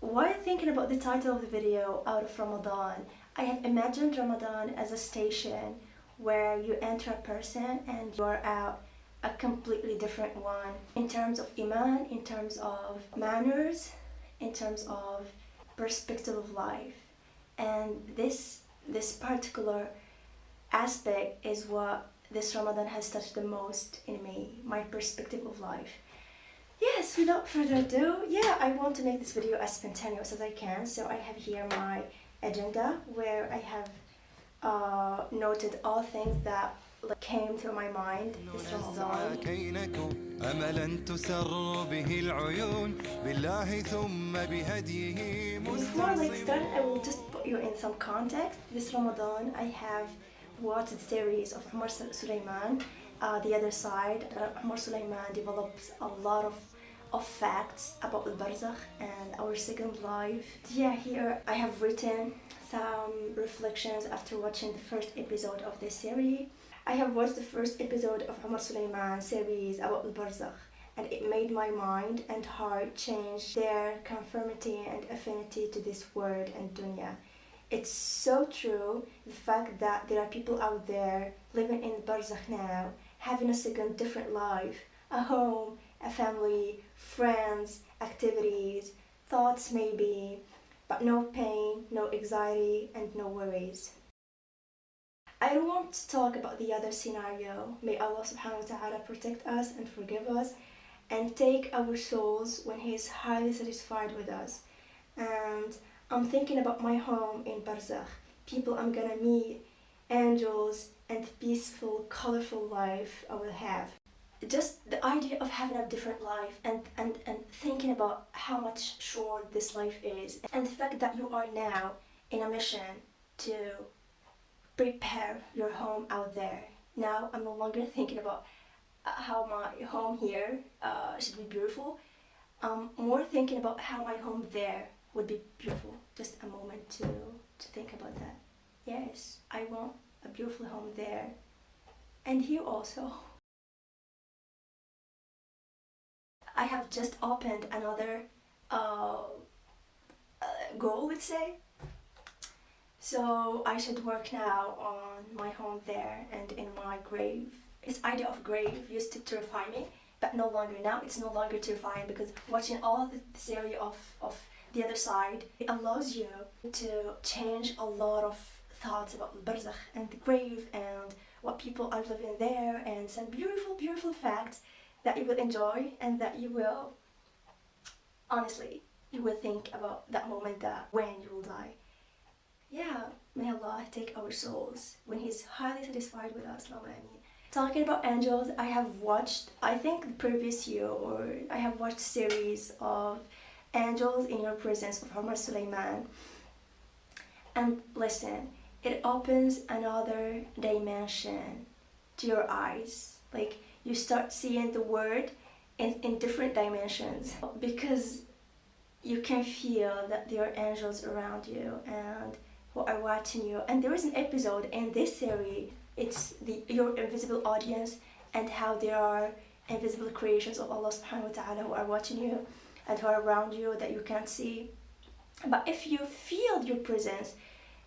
While thinking about the title of the video, Out of Ramadan, I have imagined Ramadan as a station where you enter a person and you are out a completely different one in terms of iman, in terms of manners, in terms of perspective of life. And this particular aspect is what this Ramadan has touched the most in me, my perspective of life. Yes, without further ado, I want to make this video as spontaneous as I can. So I have here my agenda where I have noted all things that came to my mind this Ramadan. Before I start, I will just put you in some context. This Ramadan, I have watched the series of Umar Sulaiman, The Other Side. Umar Sulaiman develops a lot of facts about the barzakh and our second life. Here I have written some reflections after watching the first episode of this series. I have watched the first episode of Umar Sulaiman series about the barzakh, and it made my mind and heart change their conformity and affinity to this world and dunya. It's so true, the fact that there are people out there living in barzakh now, having a second different life, a home, a family, friends, activities, thoughts maybe, but no pain, no anxiety, and no worries. I don't want to talk about the other scenario. May Allah subhanahu wa ta'ala protect us and forgive us and take our souls when He is highly satisfied with us. And I'm thinking about my home in barzakh, people I'm gonna meet, angels, and the peaceful, colorful life I will have. Just the idea of having a different life and thinking about how much short this life is, and the fact that you are now in a mission to prepare your home out there. Now I'm no longer thinking about how my home here should be beautiful. I'm more thinking about how my home there would be beautiful. Just a moment to think about that. Yes, I want a beautiful home there and here also. I have just opened another goal, let's say. So I should work now on my home there and in my grave. This idea of grave used to terrify me, but no longer. Now it's no longer terrifying because watching all the series of The Other Side, it allows you to change a lot of thoughts about the barzakh and the grave and what people are living there, and some beautiful, beautiful facts that you will enjoy and that you will, honestly, you will think about that moment that when you will die. May Allah take our souls when He's highly satisfied with us. Talking about angels, I have watched, I think the previous year, or I have watched series of Angels in Your Presence of Umar Sulaiman. And listen, it opens another dimension to your eyes. Like, you start seeing the word in different dimensions, because you can feel that there are angels around you and who are watching you. And there is an episode in this series, it's your invisible audience, and how there are invisible creations of Allah subhanahu wa ta'ala who are watching you and who are around you that you can't see. But if you feel your presence,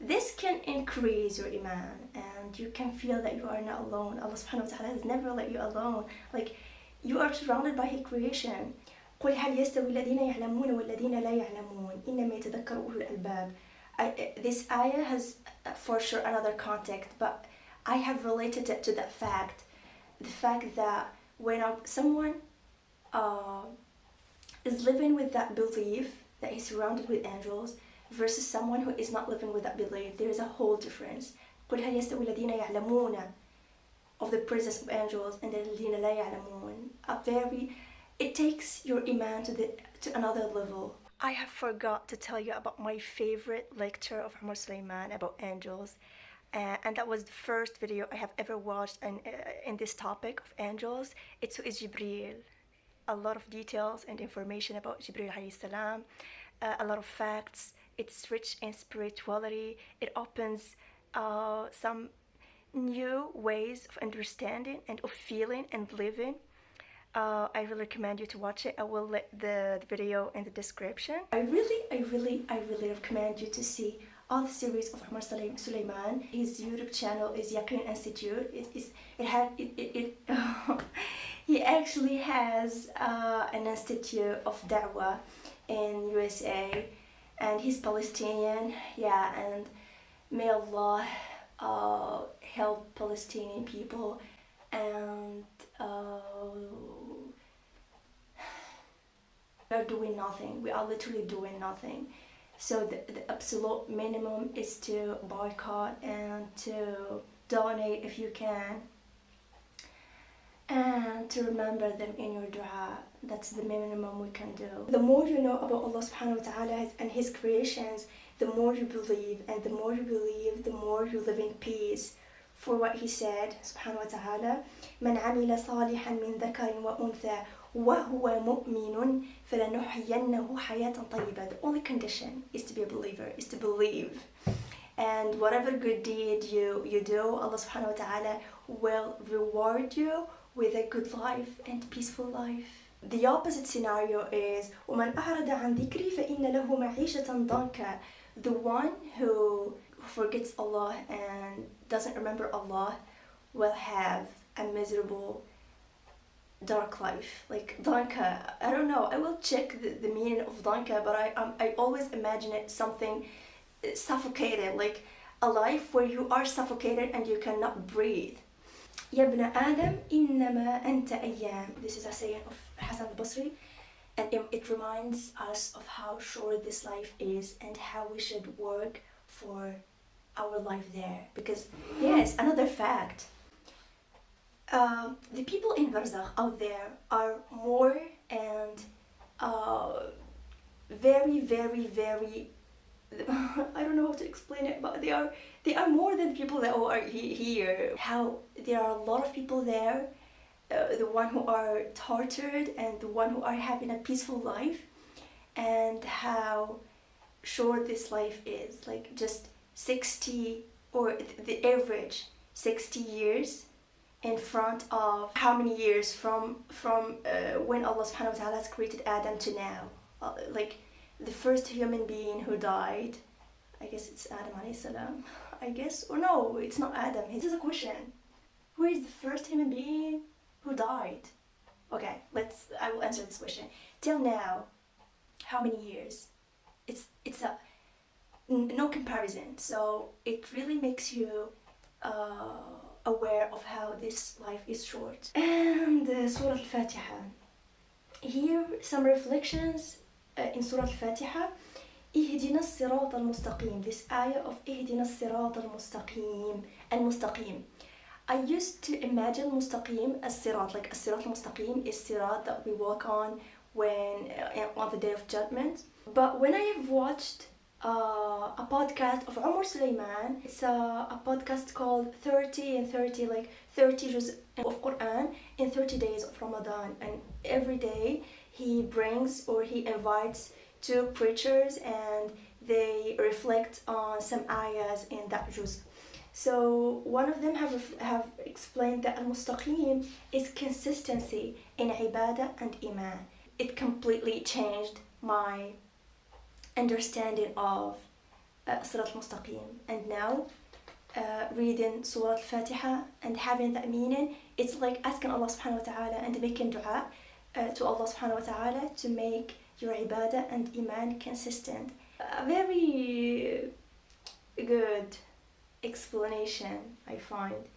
this can increase your iman, and you can feel that you are not alone. Allah subhanahu wa ta'ala has never let you alone. Like, you are surrounded by His creation. قل هل يستوي الذين يعلمون والذين لا يعلمون إنما يتذكر أولو الألباب. This ayah has for sure another context, but I have related it to that fact. The fact that when someone is living with that belief that he's surrounded with angels versus someone who is not living with that belief, there is a whole difference. قل هل يستوي الذين يعلمون of the presence of angels and الذين لا يعلمون. It takes your iman to another level. I have forgot to tell you about my favorite lecture of Umar Sulaiman about angels, and that was the first video I have ever watched in this topic of angels. It's Jibreel. A lot of details and information about Jibreel alayhi salam, a lot of facts. It's rich in spirituality. It opens some new ways of understanding and of feeling and living. I really recommend you to watch it. I will let the video in the description. I really recommend you to see all the series of Omar Suleiman. His YouTube channel is Yaqeen Institute. He actually has an institute of da'wah in USA, and he's Palestinian. Yeah, and may Allah help Palestinian people, and we are doing nothing. We are literally doing nothing. So the absolute minimum is to boycott and to donate if you can, and to remember them in your dua. That's the minimum we can do. The more you know about Allah subhanahu wa ta'ala and His creations, the more you believe, and the more you believe, the more you live in peace. For what He said subhanahu wa ta'ala, من عمل صالحا من ذكر وأنثى وهو مؤمن فلنحيينه حياة طيبة. The only condition is to be a believer, is to believe. And whatever good deed you do, Allah subhanahu wa ta'ala will reward you with a good life and peaceful life. The opposite scenario is وَمَنْ أَعْرَضَ عَنْ ذِكْرِي فَإِنَّ لَهُ مَعِيشَةً ضَنْكًا. The one who forgets Allah and doesn't remember Allah will have a miserable dark life. Like Danka, I don't know, I will check the meaning of Danka, but I always imagine it something suffocated, like a life where you are suffocated and you cannot breathe. يا ابن آدم إنما أنت أيام. This is a saying of Hassan al-Basri, and it reminds us of how short this life is and how we should work for our life there. Because yes, another fact, the people in Barzakh out there are more and very I don't know how to explain it, but they are more than people that are here. How there are a lot of people there, the one who are tortured and the one who are having a peaceful life, and how short this life is. Like just 60, or the average 60 years in front of how many years from when Allah subhanahu wa ta'ala has created Adam to now. Like the first human being who died, I guess it's Adam alayhi salam, I guess, or no, it's not Adam. This is a question. Who is the first human being who died? Okay, I will answer this question. Till now, how many years? It's a no comparison. So it really makes you aware of how this life is short. And Surah Al-Fatiha. Here some reflections in Surah Al-Fatiha. اهدنا الصراط المستقيم. This ayah of اهدنا الصراط المستقيم. المستقيم. I used to imagine mustaqim as sirat, like as-sirat al-mustaqim is sirat that we walk on when on the Day of Judgment. But when I have watched a podcast of Omar Suleiman, it's a podcast called 30 and 30, like 30 juz of Quran in 30 days of Ramadan, and every day he brings or he invites two preachers and they reflect on some ayahs in that juz. So one of them have explained that al-mustaqim is consistency in ibadah and iman. It completely changed my understanding of Sirat al-Mustaqim, and now reading Surah Al-Fatiha and having that meaning, it's like asking Allah subhanahu wa ta'ala and making dua to Allah subhanahu wa ta'ala to make your ibadah and iman consistent. A very good explanation, I find.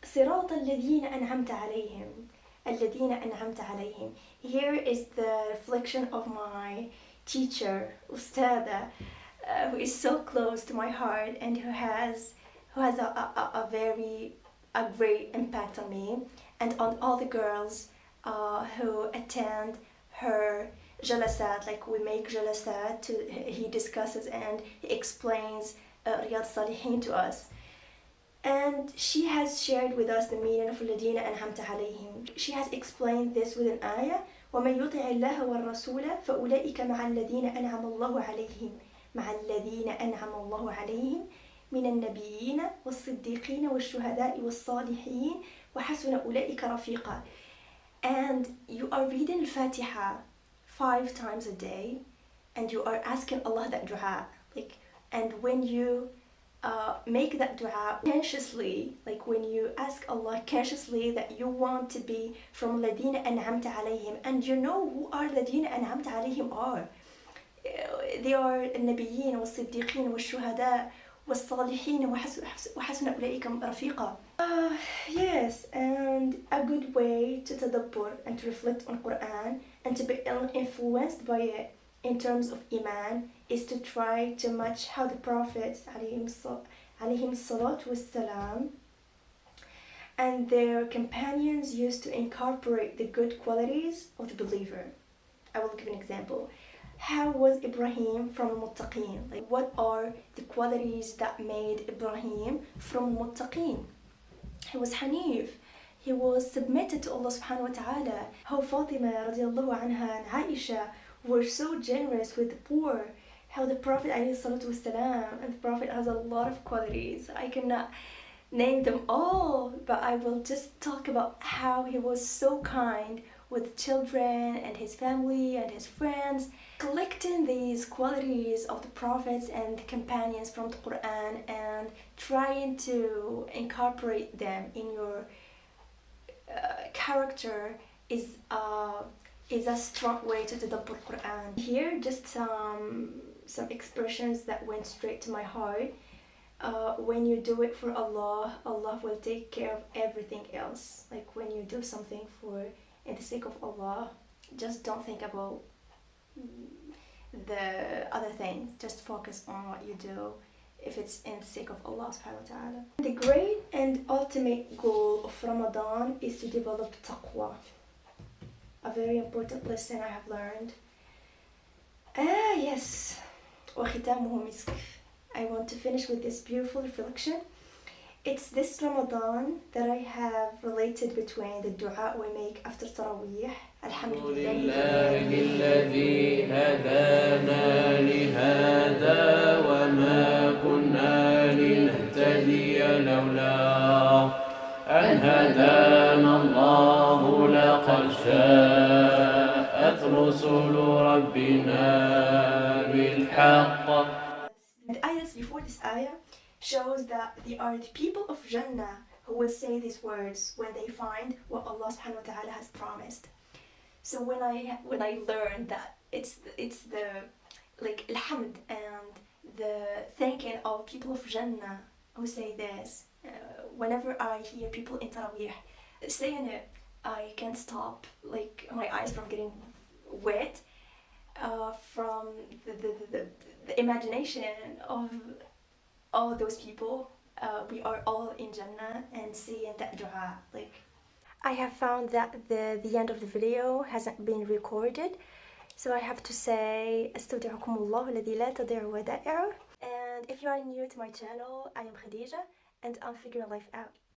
صراط الذين أنعمت عليهم. الذين أنعمت عليهم. Here is the reflection of my teacher, Ustada, who is so close to my heart and who has a great impact on me and on all the girls who attend her jalasat. Like we make jalasat, he discusses and he explains Riyad Salihin to us. And she has shared with us the meaning of الذين أنعمت عليهم. She has explained this with an ayah. وَمَنْ يُطِعِ اللَّهَ وَالرَّسُولَ فَأُولَئِكَ مَعَ الَّذِينَ أَنْعَمَ اللَّهُ عَلَيْهِمْ مع الذين أنعم الله عليهم من النبيين والصديقين والشهداء والصالحين وحسن أولئك رفيقا. and you are reading Al-Fatiha 5 times a day, and you are asking Allah that dua, like, and when you make that dua consciously, like when you ask Allah consciously that you want to be from الذين أنعمت عليهم, and you know who are الذين أنعمت عليهم are. They are النبيين والصديقين والشهداء والصالحين وحسن أولئك رفيقا. Yes, and a good way to tadabbur and to reflect on Quran and to be influenced by it in terms of Iman is to try to match how the Prophets alayhim salatu wassalam and their companions used to incorporate the good qualities of the believer. I will give an example. How was Ibrahim from Muttaqeen? Like, what are the qualities that made Ibrahim from Muttaqeen? He was Hanif. He was submitted to Allah subhanahu wa ta'ala. How Fatima radiallahu anha and Aisha were so generous with the poor. How the Prophet alayhi salatu wasalam, and the Prophet has a lot of qualities. I cannot name them all, but I will just talk about how he was so kind with children and his family and his friends. Collecting these qualities of the prophets and the companions from the Quran and trying to incorporate them in your character is a strong way to tadabbur Quran. Here, just some expressions that went straight to my heart. When you do it for Allah, Allah will take care of everything else. Like when you do something in the sake of Allah, just don't think about the other things. Just focus on what you do if it's in the sake of Allah subhanahu wa ta'ala. The great and ultimate goal of Ramadan is to develop taqwa. A very important lesson I have learned. Yes. وختامه مسك. I want to finish with this beautiful reflection. It's this Ramadan that I have related between the dua we make after Taraweeh. Alhamdulillah الذي هدانا لهذا وما كنا لنهتدي لولا أن هدانا الله لقد جاءت رسل ربنا بالحق. And ayahs before this ayah shows that they are the people of Jannah who will say these words when they find what Allah subhanahu wa ta'ala has promised. So when I learned that it's the like alhamd and the thanking of people of Jannah who say this, whenever I hear people in Taraweeh saying it, I can't stop, like my eyes from getting wet from the imagination of all those people. We are all in Jannah and seeing that dua. Like, I have found that the end of the video hasn't been recorded, so I have to say استودعكم الله الذي لا تضيع ودائعه. And if you are new to my channel, I am Khadija and I'm figuring life out.